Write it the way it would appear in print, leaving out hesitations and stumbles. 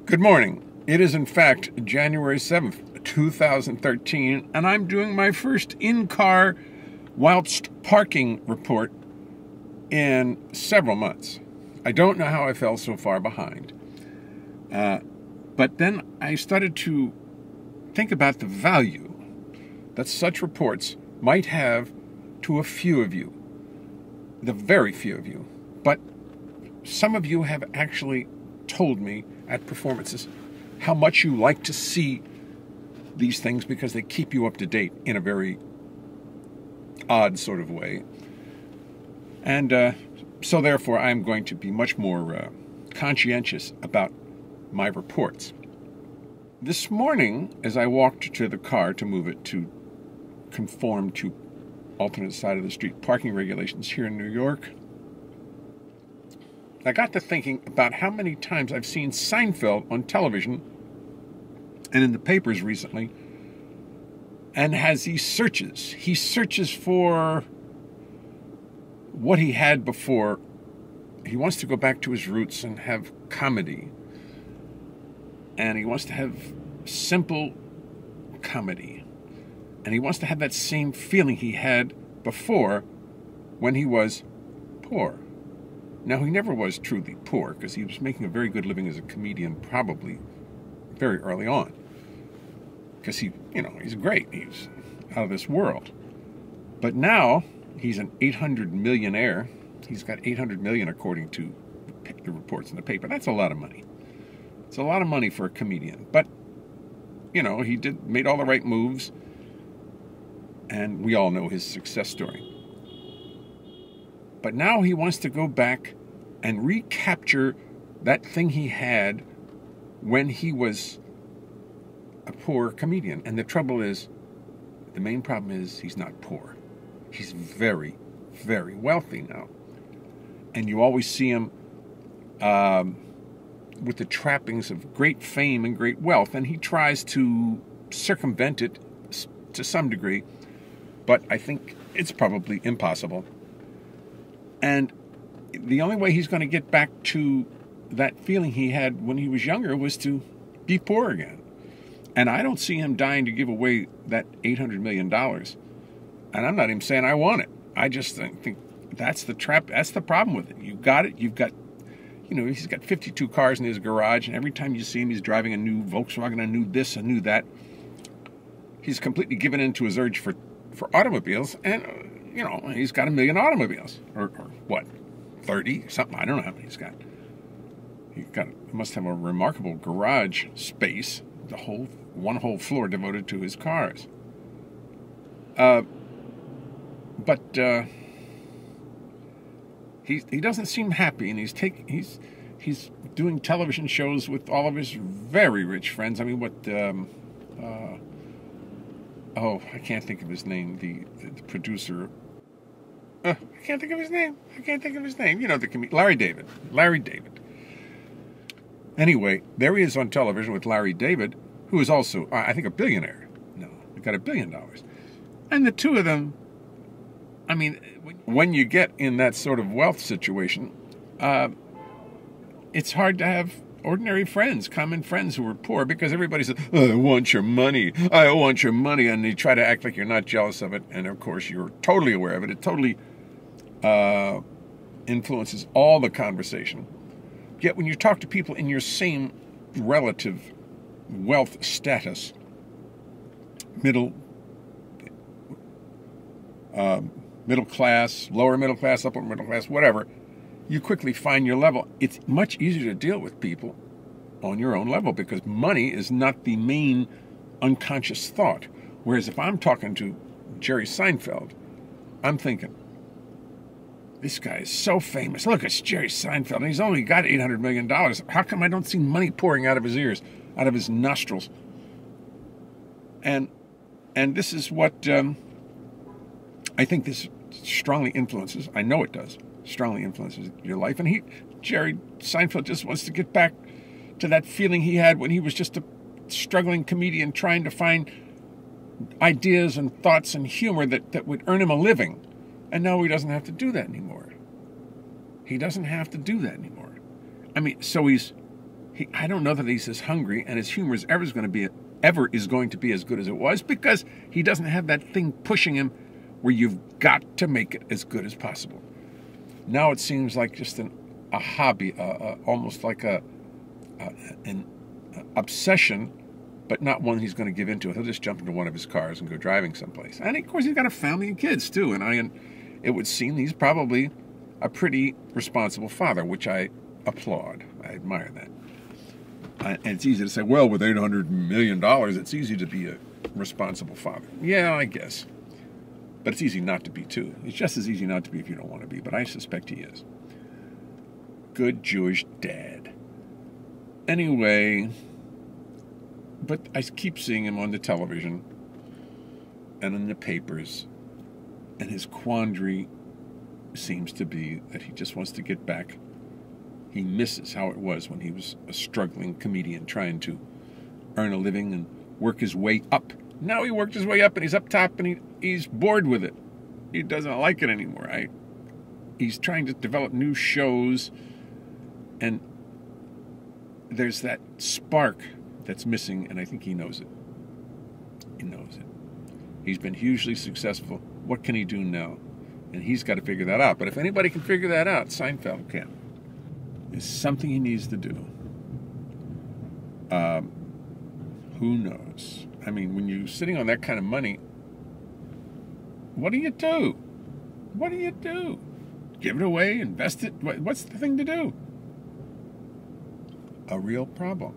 Good morning. It is, in fact, January 7th, 2013, and I'm doing my first in-car whilst parking report in several months. I don't know how I fell so far behind. But then I started to think about the value that such reports might have to a few of you. The very few of you. But some of you have actually told me at performances how much you like to see these things because they keep you up to date in a very odd sort of way. And so therefore I'm going to be much more conscientious about my reports. This morning, as I walked to the car to move it to conform to alternate side of the street parking regulations here in New York, I got to thinking about how many times I've seen Seinfeld on television and in the papers recently, and has these searches. He searches for what he had before. He wants to go back to his roots and have comedy. And he wants to have simple comedy. And he wants to have that same feeling he had before when he was poor. Now, he never was truly poor because he was making a very good living as a comedian probably very early on. Because he's great. He's out of this world. But now he's an 800 millionaire. He's got 800 million according to the reports in the paper. That's a lot of money. It's a lot of money for a comedian. But, he made all the right moves. And we all know his success story. But now he wants to go back and recapture that thing he had when he was a poor comedian. And the main problem is he's not poor. He's very, very wealthy now. And you always see him with the trappings of great fame and great wealth. And he tries to circumvent it to some degree. But I think it's probably impossible. And the only way he's going to get back to that feeling he had when he was younger was to be poor again. And I don't see him dying to give away that $800 million. And I'm not even saying I want it. I just think that's the trap. That's the problem with it. You've got it. You've got, he's got 52 cars in his garage. And every time you see him, he's driving a new Volkswagen, a new this, a new that. He's completely given in to his urge for automobiles. And he's got 1 million automobiles. Or what, 30? Something. I don't know how many he's got. He must have a remarkable garage space. One whole floor devoted to his cars. But he doesn't seem happy, and he's doing television shows with all of his very rich friends. I mean, I can't think of his name. The producer. I can't think of his name. The comedian. Larry David. Anyway, there he is on television with Larry David, who is also, I think, a billionaire. No, he got $1 billion. And the two of them, I mean, when you get in that sort of wealth situation, it's hard to have ordinary friends, common friends who are poor, because everybody says, I want your money, and they try to act like you're not jealous of it, and of course you're totally aware of it. It totally influences all the conversation. Yet when you talk to people in your same relative wealth status, middle class, lower middle class, upper middle class, whatever, you quickly find your level. It's much easier to deal with people on your own level because money is not the main unconscious thought. Whereas if I'm talking to Jerry Seinfeld, I'm thinking, this guy is so famous. Look, it's Jerry Seinfeld, and he's only got $800 million. How come I don't see money pouring out of his ears, out of his nostrils? And this is what I think this strongly influences. I know it does. Strongly influences your life. And Jerry Seinfeld just wants to get back to that feeling he had when he was just a struggling comedian trying to find ideas and thoughts and humor that would earn him a living. And now he doesn't have to do that anymore. He doesn't have to do that anymore. I mean, so he's I don't know that he's as hungry, and his humor is ever going to be as good as it was, because he doesn't have that thing pushing him where you've got to make it as good as possible. Now it seems like just a hobby, almost like an obsession, but not one he's going to give into. He'll just jump into one of his cars and go driving someplace. And of course, he's got a family and kids too. And it would seem he's probably a pretty responsible father, which I applaud. I admire that. And it's easy to say, well, with $800 million, it's easy to be a responsible father. Yeah, I guess. But it's easy not to be, too. It's just as easy not to be if you don't want to be, but I suspect he is. Good Jewish dad. Anyway, but I keep seeing him on the television and in the papers, and his quandary seems to be that he just wants to get back. He misses how it was when he was a struggling comedian trying to earn a living and work his way up. Now he worked his way up and he's up top and he's bored with it. He doesn't like it anymore. He's trying to develop new shows, and there's that spark that's missing, and I think he knows it. He knows it. He's been hugely successful. What can he do now? And he's got to figure that out. But if anybody can figure that out, Seinfeld can. There's something he needs to do. Who knows? I mean, when you're sitting on that kind of money, what do you do? What do you do? Give it away? Invest it? What's the thing to do? A real problem.